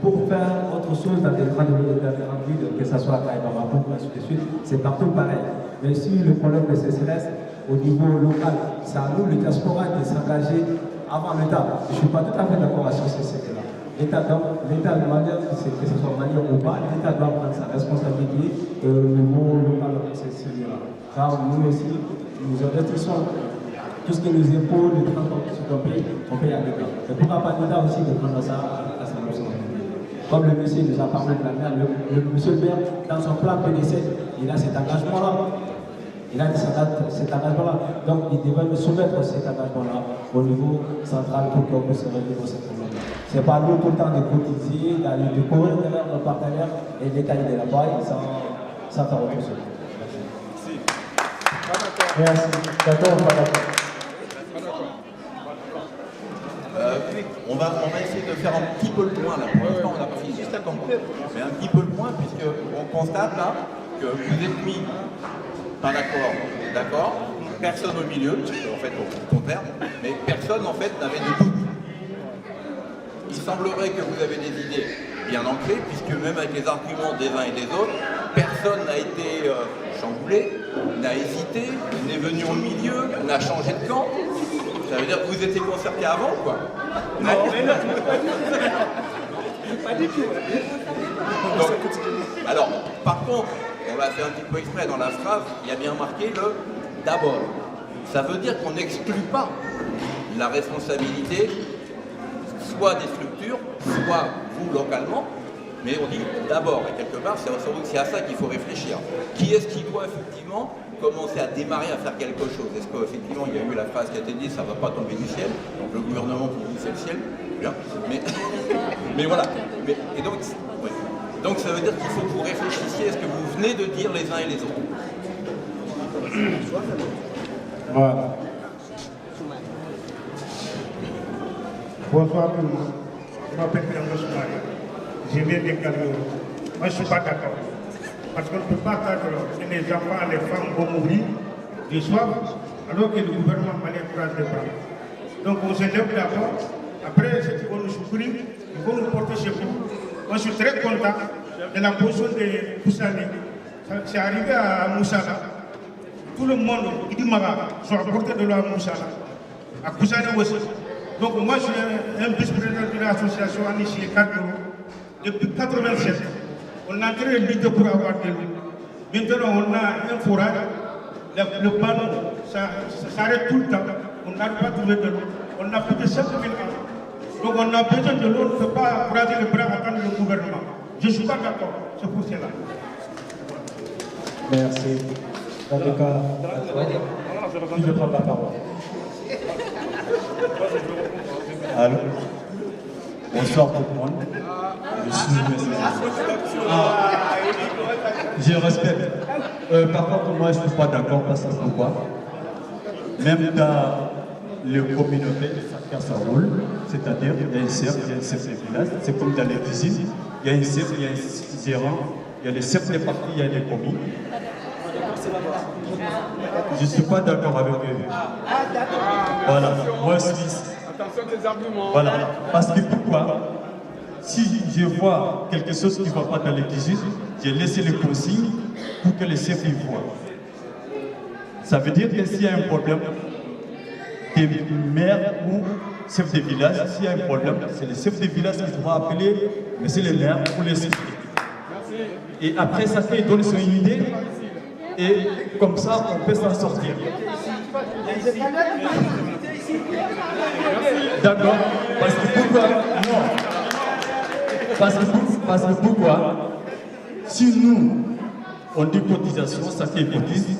pour faire autre chose dans des grandes villes, que ce soit à Bamako, ainsi de suite, c'est partout pareil. Mais si le problème de CCLS, au niveau local, c'est à nous, le diaspora, de s'engager avant l'État. Je ne suis pas tout à fait d'accord sur ce là. L'État, de manière que ce soit malien ou pas, l'État doit prendre sa responsabilité au niveau local de ces là. Car nous aussi, nous investissons tout ce qui nous épaule, le transport qu'on paye à l'État. Et pourquoi pas l'État aussi de prendre ça à sa responsabilité. Comme le monsieur nous a parlé de la mer, le monsieur le maire, dans son plan PDC, il a cet engagement-là. Il a cet engagement-là. Donc, il devrait nous soumettre cet engagement-là au niveau central pour qu'on puisse résoudre ce problème. Ce n'est pas nous tout le temps de cotiser, d'aller de courir derrière nos partenaires et l'État il est là-bas sans faire autre chose. Merci. D'accord ou pas d'accord? On va essayer de faire un petit peu le point là. Pour l'instant, on n'a pas fini juste à comprendre. Mais un petit peu le point, puisqu'on constate là que vous êtes mis pas d'accord, personne au milieu, en fait, au contraire, mais personne en fait n'avait de doute. Il semblerait que vous avez des idées bien ancrées, puisque même avec les arguments des uns et des autres, personne n'a été chamboulé, n'a hésité, n'est venu au milieu, n'a changé de camp. Ça veut dire que vous étiez concerté avant, quoi. Non, mais non, pas du tout. Donc, alors, par contre, on l'a fait un petit peu exprès dans la phrase, il y a bien marqué le « d'abord ». Ça veut dire qu'on n'exclut pas la responsabilité, soit des structures, soit vous localement, mais on dit d'abord, et quelque part, c'est à ça qu'il faut réfléchir. Qui est-ce qui doit effectivement commencer à démarrer à faire quelque chose? Est-ce qu'effectivement, il y a eu la phrase qui a été dite, ça ne va pas tomber du ciel, donc le gouvernement pour vous c'est le ciel, bien, mais voilà. Et donc, ouais. Donc ça veut dire qu'il faut que vous réfléchissiez à ce que vous venez de dire les uns et les autres. Voilà. Bonsoir tout le monde. Je m'appelle Pierre Soumari. Je viens de Cameroun. Moi, je ne suis pas d'accord. Parce qu'on ne peut pas attendre que les enfants, les femmes vont mourir de soif, alors que le gouvernement malien croise les bras. Donc on se lève d'abord. Après, ceux qui vont nous souffrir, ils vont nous porter chez vous. Moi, je suis très content de la position de Poussani. C'est arrivé à Moussala. Tout le monde, il dit Maga, sont apportés de l'eau à Moussala. À Poussani aussi. Donc moi, je suis un vice-président de l'association Anichi Kadro depuis 1987. On a créé une lutte pour avoir de l'eau. Maintenant, on a un forage. Le panneau, ça s'arrête tout le temps. On n'arrive pas à trouver de l'eau. On a plus de 7 000 ans. Donc on a besoin de l'eau. On ne peut pas croiser les bras attendre le gouvernement. Je ne suis pas d'accord. C'est pour cela. Merci. Dans le cas, qui veut prendre la parole? Allô. Bonsoir tout le monde. Je suis je respecte. Par contre, moi, je ne suis pas d'accord parce que pourquoi? Même dans les communautés, chacun son rôle. C'est-à-dire, il y a un cercle, il y a un chef de village. C'est comme dans les cuisines. Il y a un cercle, il y a un gérant. Il y a les chefs de parti, il y a les communes. Je ne suis pas d'accord avec eux. Voilà, moi je suis. Attention tes arguments. Voilà, parce que pourquoi? Si je vois quelque chose qui ne va pas dans les cuisines, j'ai laissé les consignes pour que les chefs y voient. Ça veut dire que s'il y a un problème, des maires ou chefs de village, s'il y a un problème, c'est les chefs de village qui vont appeler monsieur le maire pour les expliquer. Et après, ça fait donner son idée. Et comme ça, on peut s'en sortir. D'accord. Parce que pourquoi? Non. Parce que pourquoi? Si nous, on dit cotisation, ça fait cotise,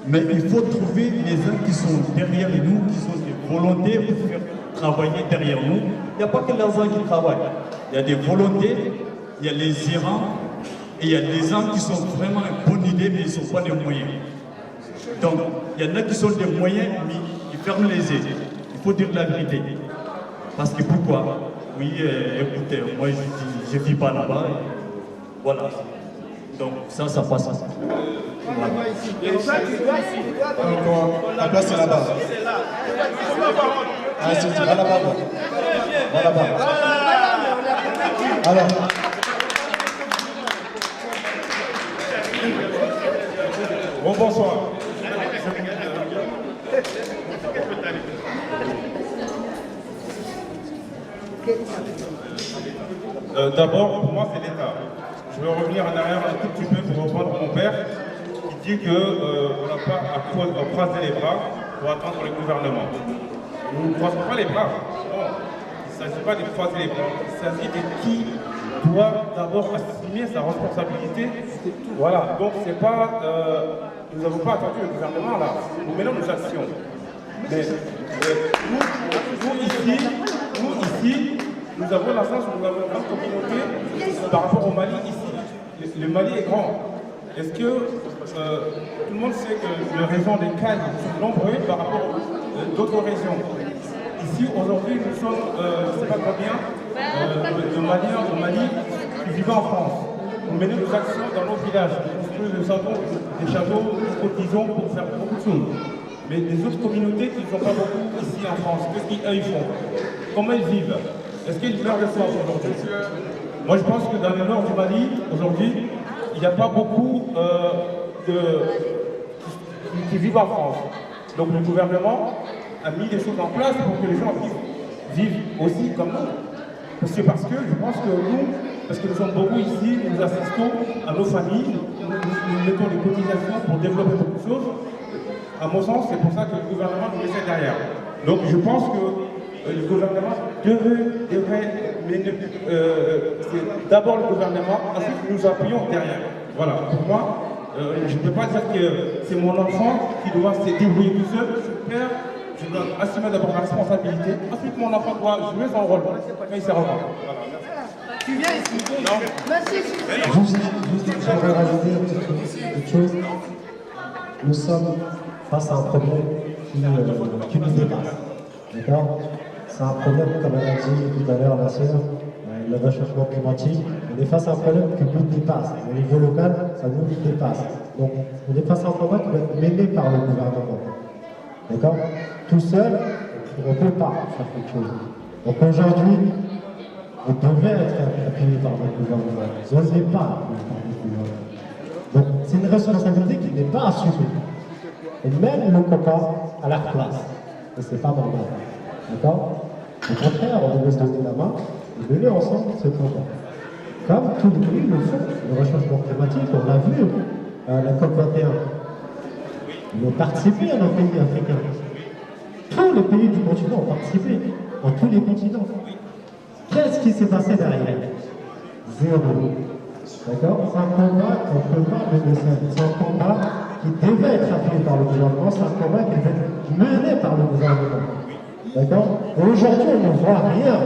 mais il faut trouver les gens qui sont derrière nous, qui sont des volontés pour faire travailler derrière nous. Il n'y a pas que l'argent qui travaille. Il y a des volontés, il y a les gérants, et il y a des gens qui sont vraiment une bonne idée, mais ils ne sont pas les moyens. Donc, il y en a qui sont des moyens, mais ils ferment les yeux. Il faut dire la vérité. Parce que pourquoi? Oui, écoutez, moi je ne vis pas là-bas. Voilà. Donc, ça passe. Voilà. La place c'est là-bas. Ah, c'est là-bas. Là-bas. Alors. Bon, bonsoir. D'abord, pour moi, c'est l'État. Je vais revenir en arrière un tout petit peu pour reprendre mon père qui dit qu'on n'a pas à croiser les bras pour attendre le gouvernement. Nous ne croisons pas les bras. Non, il ne s'agit pas de croiser les bras. Il s'agit de qui doit d'abord assumer sa responsabilité. Voilà, donc c'est pas... nous n'avons pas attendu le gouvernement là. Nous menons nos actions. Mais nous ici, nous avons la chance, nous avons une grande communauté par rapport au Mali ici. Le Mali est grand. Est-ce que tout le monde sait que les régions des Cailles sont nombreuses par rapport à d'autres régions? Ici, aujourd'hui, nous sommes, je ne sais pas combien, de Maliens au Mali qui vivent en France. Nous menons nos actions dans nos villages, nous construisons des châteaux, nous cotisons pour faire beaucoup de choses. Mais les autres communautés qui ne sont pas beaucoup ici en France, qu'est-ce qu'ils font? Comment ils vivent? Est-ce qu'ils meurent de soif aujourd'hui? Moi, je pense que dans le nord du Mali, aujourd'hui, il n'y a pas beaucoup qui vivent en France. Donc le gouvernement a mis des choses en place pour que les gens vivent aussi comme nous. Parce que je pense que nous, parce que nous sommes beaucoup ici, nous assistons à nos familles, nous mettons des cotisations pour développer beaucoup de choses. À mon sens, c'est pour ça que le gouvernement nous laisse derrière. Donc je pense que le gouvernement devrait c'est d'abord le gouvernement, ensuite nous appuyons derrière. Voilà, pour moi, je ne peux pas dire que c'est mon enfant qui doit se débrouiller tout seul. Je suis père, je dois assumer d'abord ma responsabilité. Ensuite, mon enfant doit jouer son rôle quand il sera grand. Voilà, merci. Tu viens ici. Non. Juste, j'aimerais rajouter quelque chose. Nous sommes face à un problème qui nous dépasse. D'accord? C'est un problème, comme elle a dit tout à l'heure, la sœur, le réchauffement climatique. On est face à un problème qui nous dépasse. Au niveau local, ça nous dépasse. Donc, on est face à un problème qui va être mené par le gouvernement. D'accord? Tout seul, on ne peut pas faire quelque chose. Donc aujourd'hui, on devait être appuyé par le gouvernement. On ne l'est pas appuyé par le gouvernement. Donc, c'est une responsabilité qui n'est pas assumée. Et même le copain à la place. Et c'est pas normal. D'accord? Au contraire, on devait se donner la main et mener ensemble ce combat. Comme tous les pays le font, le réchauffement climatique, on l'a vu la COP21. Ils ont participé à nos pays africains. Tous les pays du continent ont participé, dans tous les continents. Qu'est-ce qui s'est passé derrière? Zéro. D'accord? C'est un combat qu'on ne peut pas mener seul. C'est un combat qui devait être appuyé par le gouvernement, c'est un combat qui devait être mené par le gouvernement. D'accord? Et aujourd'hui, on ne voit rien.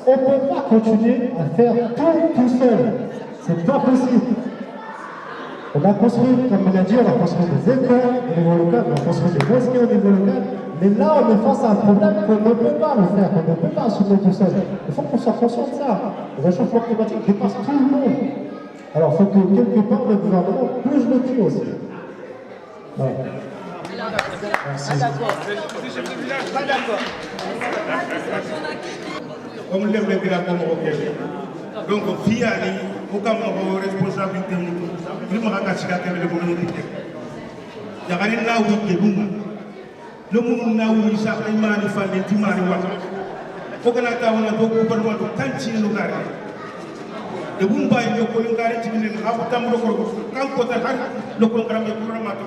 On ne peut pas continuer à faire tout seul. C'est pas possible. On a construit, comme on a dit, on a construit des écoles au niveau local, on a construit des mosquées au niveau local. Mais là, on est face à un problème qu'on ne peut pas le faire, qu'on ne peut pas assumer tout seul. Il faut qu'on soit conscient de ça. Le réchauffement climatique dépasse tout le monde. Alors, il faut que quelque part, le gouvernement bouge le cul aussi. Voilà. Merci. Pas d'accord. Comme le village comme donc, fille Ali, aucun responsabilité, il m'a caché la télé de communauté. Il y a rien là où il est bon. Le monde là où il s'appelle Mani Fallé, Timari Wata. Faut que la table n'a pas gouvernement de Kanchi le carré. Le Bumba est le colonel qui vient à Tambo, quand le programme est programme.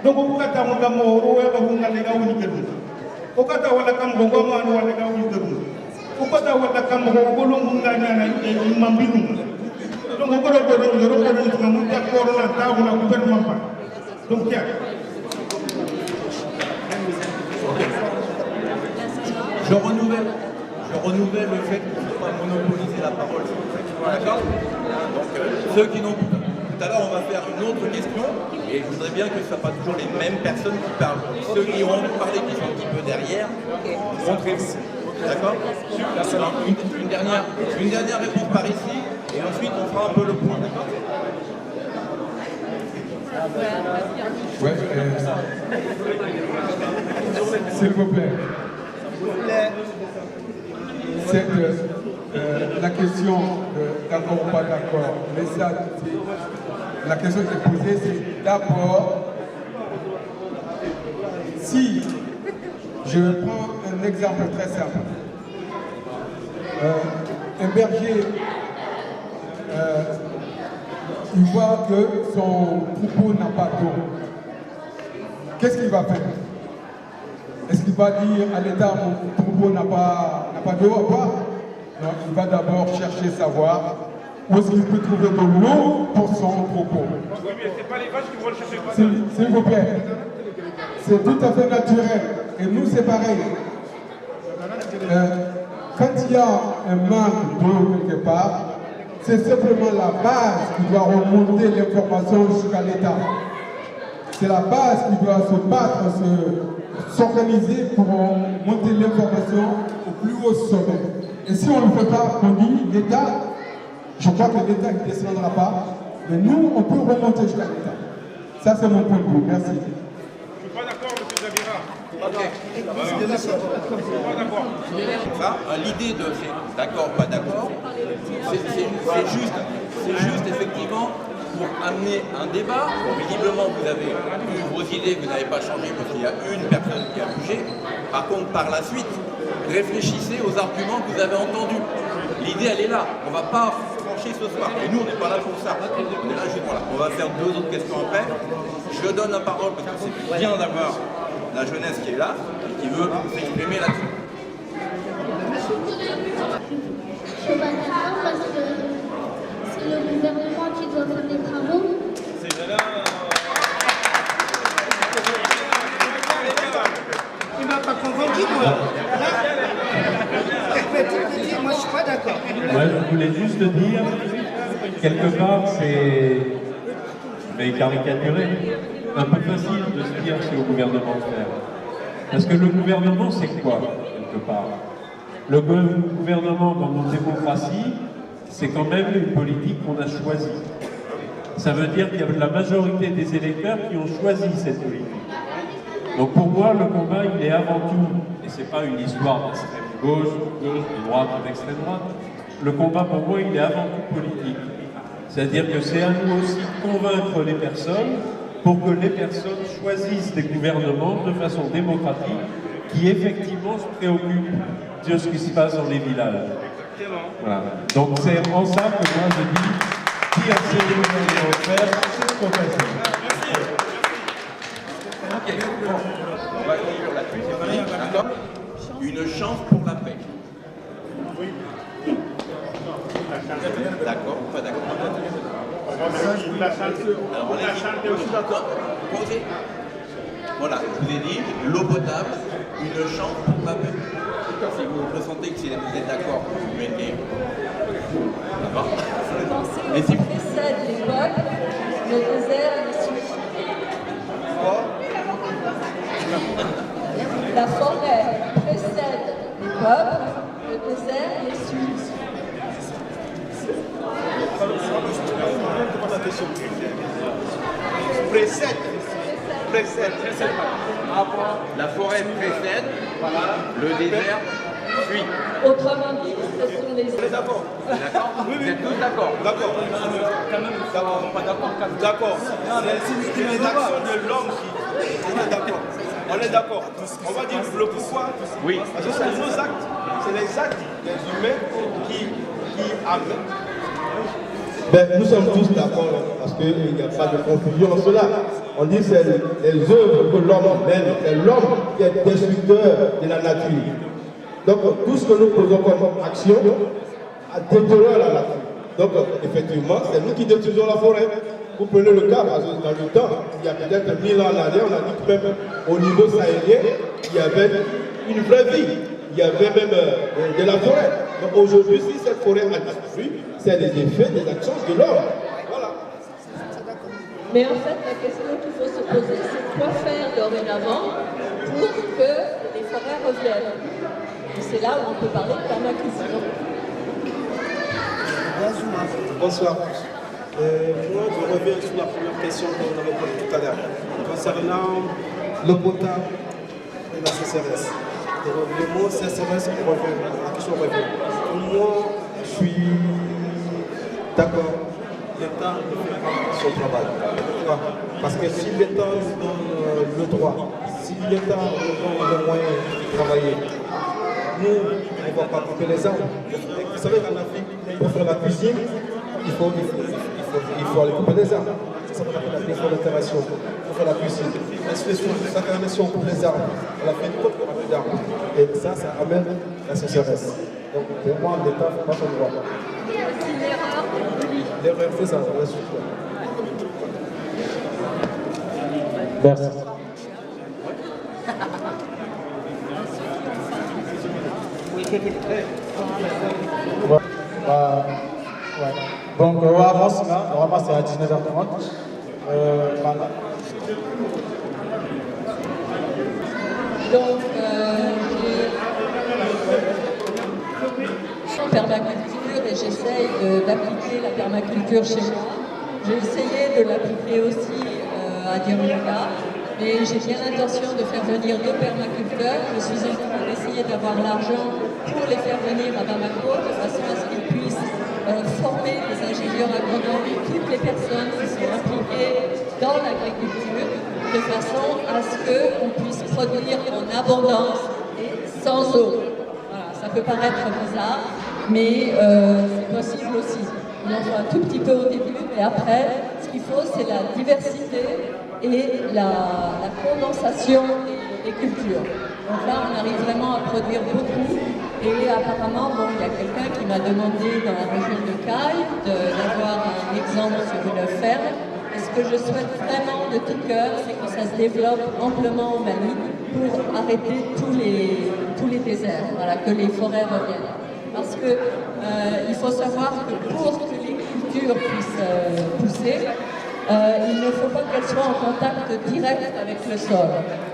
Donc, au Kata Mugamo, ou ever who n'a pas eu de bout. Au Kata Wakam, Goma, ou n'a pas eu de bout. Au Kata Wakam, Golomuna, et Mambilum. Donc, on va le corona, table, la gouvernement. Donc, tiens. Je renouvelle le fait qu'il ne faut pas monopoliser la parole. D'accord? Donc, ceux qui n'ont... Tout à l'heure, on va faire une autre question, et je voudrais bien que ce ne soit pas toujours les mêmes personnes qui parlent. Ceux qui ont parlé, qui sont un petit peu derrière, montrez-vous. D'accord? Une dernière réponse par ici, et ensuite on fera un peu le point. D'accord? Ouais, s'il vous plaît. la question d'accord ou pas d'accord, mais ça, la question qui est posée, c'est d'abord, si je prends un exemple très simple, un berger, il voit que son troupeau n'a pas d'eau. Qu'est-ce qu'il va faire? Est-ce qu'il va dire à l'État, mon troupeau n'a pas d'eau à boire? Non, il va d'abord chercher savoir où est-ce qu'il peut trouver de l'eau pour son troupeau. Oui, mais c'est pas les vaches qui vont le chercher. S'il vous plaît, c'est tout à fait naturel. Et nous, c'est pareil. Quand il y a un manque d'eau quelque part, c'est simplement la base qui doit remonter l'information jusqu'à l'État. C'est la base qui doit se battre, s'organiser pour monter l'information au plus haut sommet. Et si on ne le fait pas, on dit l'État, je crois que l'État ne descendra pas, mais nous, on peut remonter jusqu'à l'État. Ça, c'est mon point de vue. Merci. Je ne suis pas d'accord, M. Zavira. Ok. Je ne suis pas d'accord. Ça, l'idée de c'est d'accord, pas d'accord, c'est juste effectivement pour amener un débat. Bon, visiblement, vous avez eu vos idées, vous n'avez pas changé parce qu'il y a une personne qui a bougé. Par contre, par la suite, réfléchissez aux arguments que vous avez entendus. L'idée, elle est là. On ne va pas franchir ce soir. Et nous, on n'est pas là pour ça. On est là juste voilà. On va faire 2 autres questions après. Je donne la parole parce que c'est bien d'avoir la jeunesse qui est là et qui veut s'exprimer là-dessus. Je suis pas d'accord parce que c'est le gouvernement qui doit faire des travaux. C'est là. Il m'a pas convaincu, moi. Petit, moi, je suis pas d'accord. Moi, je voulais juste dire, quelque part, c'est, mais caricaturé, un peu facile de se dire c'est au gouvernement de faire. Parce que le gouvernement, c'est quoi, quelque part? Le gouvernement, dans nos démocraties, c'est quand même une politique qu'on a choisie. Ça veut dire qu'il y a la majorité des électeurs qui ont choisi cette politique. Donc pour moi, le combat, il est avant tout, et c'est pas une histoire d'extrême gauche, de droite ou d'extrême droite, le combat pour moi, il est avant tout politique. C'est-à-dire que c'est à nous aussi de convaincre les personnes pour que les personnes choisissent des gouvernements de façon démocratique qui effectivement se préoccupent de ce qui se passe dans les villages. Voilà. Donc c'est en ça que moi je dis, qui a ces gouvernements à faire, c'est trop facile. Ok, bon. On va conclure là-dessus, c'est fini, d'accord? Une chance pour la paix. D'accord, pas d'accord. Alors, je suis d'accord. Posez. Voilà, je vous ai dit, l'eau potable, une chance pour la paix. Si vous ressentez que vous êtes d'accord, vous mettez. D'accord? Pensez aux qui précèdent les peuples, le désert et les suites. La forêt précède les peuples, le désert et les suites. Précède. La forêt précède, le désert suit. Autrement dit, ce sont les... D'accord. Vous êtes tous d'accord? D'accord. Pas d'accord. D'accord. C'est les actions de l'homme qui... On est d'accord. On est d'accord. On va dire le pourquoi. Oui. Parce que c'est nos actes. C'est les actes des humains qui amènent. Ben, nous sommes tous d'accord parce qu'il n'y a pas de confusion en cela. On dit que c'est les œuvres que l'homme mène, c'est l'homme qui est destructeur de la nature. Donc tout ce que nous posons comme action détériore la nature. Donc effectivement, c'est nous qui détruisons la forêt. Vous prenez le cas, parce que dans le temps, il y a peut-être 1000 ans en arrière, on a dit que même au niveau sahélien, il y avait une vraie vie. Il y avait même de la forêt. Donc aujourd'hui, si cette forêt a disparu, c'est les effets des actions de l'homme. Voilà. Mais en fait, la question qu'il faut se poser, c'est quoi faire dorénavant pour que les forêts reviennent. Et c'est là où on peut parler de permaculture. Bonsoir. Moi, je reviens sur la première question qu'on avait posée tout à l'heure, concernant l'eau potable et la CCRS. Le mot CCRS revient, la question revient. Pour moi, suis d'accord. L'État ne fait pas son travail. Parce que si l'État nous donne le droit, si l'État nous donne les moyens de travailler, nous, on ne va pas couper les arbres. Vous savez qu'en Afrique, pour faire la cuisine, il faut aller couper les arbres. Ça s'appelle la déforestation. Pour faire la cuisine. Chaque année, si on coupe les arbres, on a fait une côte, on a plus d'arbres. Et ça amène la sécheresse. Donc pour moi, l'État ne fait pas son droit. L'erreur, c'est ça, on la suite. Merci. Ouais. Donc on avance là, normalement c'est à 19h30. Voilà. Donc j'ai permaculture et j'essaye d'appliquer la permaculture chez moi. J'ai essayé de l'appliquer aussi à Diriyanga, mais j'ai bien l'intention de faire venir deux permaculteurs. Je suis en train d'essayer d'avoir l'argent pour les faire venir à Bamako, de façon à ce qu'ils puissent former des ingénieurs agronomes, toutes les personnes qui sont impliquées dans l'agriculture, de façon à ce qu'on puisse produire en abondance et sans eau. Voilà, ça peut paraître bizarre, mais c'est possible aussi. Il en faut un tout petit peu au début, mais après, ce qu'il faut, c'est la diversité et la condensation des cultures. Donc là, on arrive vraiment à produire beaucoup. Et apparemment, bon, il y a quelqu'un qui m'a demandé dans la région de Caille d'avoir un exemple sur une ferme. Et ce que je souhaite vraiment de tout cœur, c'est que ça se développe amplement au Mali pour arrêter tous les déserts, voilà, que les forêts reviennent. Parce que il faut savoir que pour que les cultures puissent pousser, il ne faut pas qu'elles soient en contact direct avec le sol,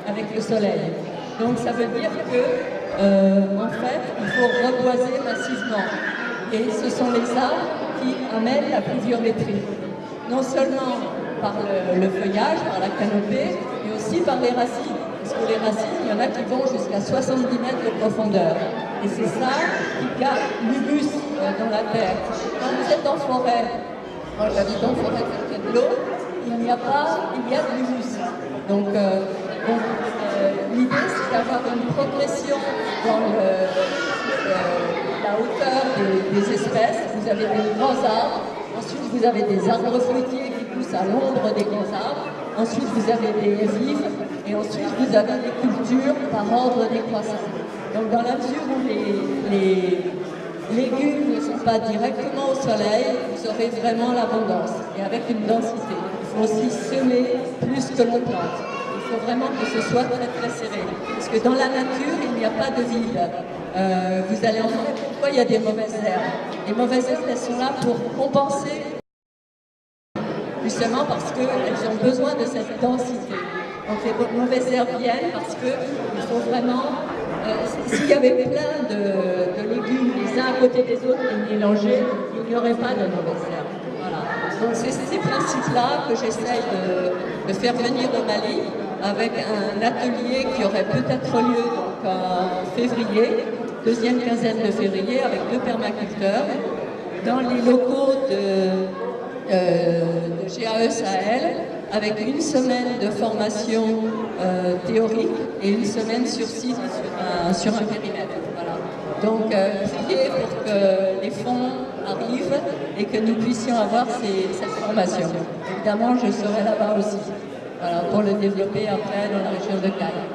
avec le soleil. Donc ça veut dire que en fait, il faut reboiser massivement. Et ce sont les arbres qui amènent la pluviométrie. Non seulement par le feuillage, par la canopée, mais aussi par les racines. Parce que les racines, il y en a qui vont jusqu'à 70 mètres de profondeur. Et c'est ça qui garde l'humus dans la terre. Quand vous êtes en forêt, moi j'habite en forêt près de l'eau, il y a de l'humus. Donc l'idée, c'est d'avoir une progression dans la hauteur des espèces. Vous avez des grands arbres, ensuite vous avez des arbres fruitiers qui poussent à l'ombre des grands arbres, ensuite vous avez des vives, et ensuite vous avez des cultures par ordre décroissant. Donc dans la mesure où les légumes ne sont pas directement au soleil, vous aurez vraiment l'abondance, et avec une densité. Il faut aussi semer plus que l'on plante. Il faut vraiment que ce soit très très serré. Parce que dans la nature, il n'y a pas de vide. Vous allez en voir pourquoi il y a des mauvaises herbes. Les mauvaises herbes, elles sont là pour compenser, justement parce qu'elles ont besoin de cette densité. Donc les mauvaises herbes viennent parce qu'il faut vraiment... s'il y avait plein de légumes les uns à côté des autres et mélangés, il n'y aurait pas de mauvaises herbes. Voilà. Donc c'est ces principes-là que j'essaye de faire venir au Mali, avec un atelier qui aurait peut-être lieu donc, en février, deuxième quinzaine de février, avec deux permaculteurs, dans les locaux de GAE Sahel, avec une semaine de formation théorique et une semaine sur site sur un périmètre. Voilà. Donc, priez pour que les fonds arrivent et que nous puissions avoir cette formation. Évidemment, je serai là-bas aussi. Voilà, pour le développer après dans la région de Caille.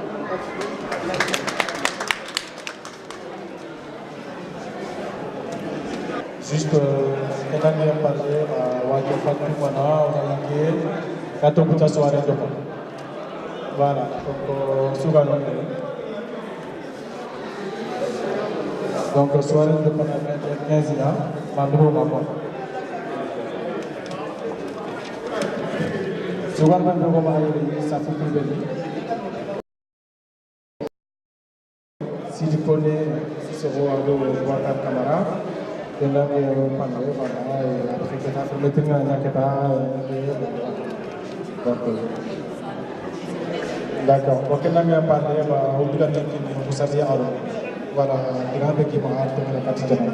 Juste, on a bien parlé à Wakefat Kumana, on a été quand on peut soirée de voilà, donc souvent donc soirée de Panama 15 ans, Mandro Mako. Souvent Mandro Mako, ça fait plus de si tu connais Cicero Wakar Kamara, et là, on parle, voilà, et après, tu as fait le temps, d'accord. Donc, on a bien parlé, au bout d'un temps, vous savez, voilà, grand équipement, la partie générale.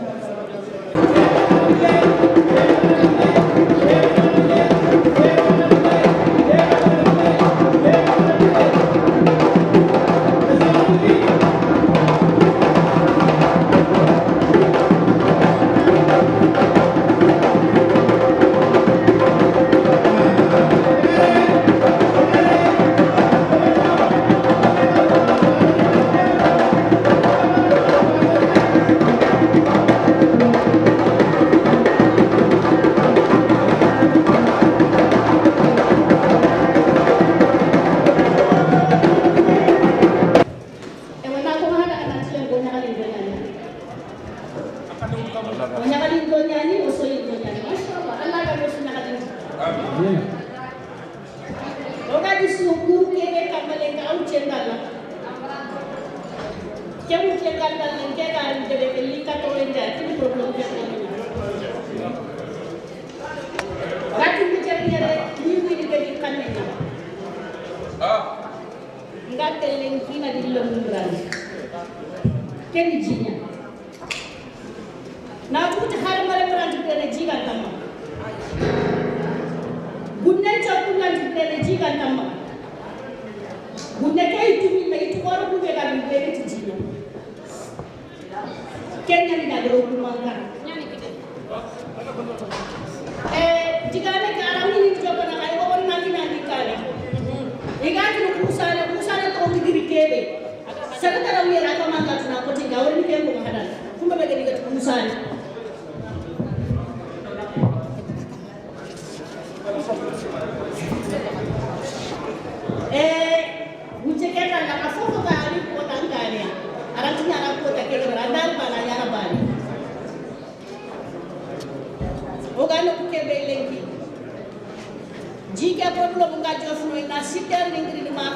Nyakadin Donyani, also in Donyani. Mashallah, Allah ka besu nyakadin. Oga di suku kebe kamale ka au chendala. Kemu chendala nge ka ndebe lika to enja kini problem ke ko. Rati mi jere ni ni ke di kanena. Ngate lenkina di lombrani. Keni jinya. Na buti hare mare brantu tene jiga tama. Gunne chakula tene jiga tama. Gunne kai tumi me itu waru ku be garu be ti jinya. Kenya ni nagro ku manga. Jiga ne kara ni to ko na ai ko na ni kare. Igati no kusana to ngiri kebe. Sakatara wi ra ko manga tuna ko tinga wori ni kembo mahadal. Kumba be gadi gatu kusana. Buceketa na kafoto ka ali ko tangania. Aratinya na ko ta kele radal bana ya bani. Ogano ku kebe lengi. Jika problem ngajo funu na siter ngiri ma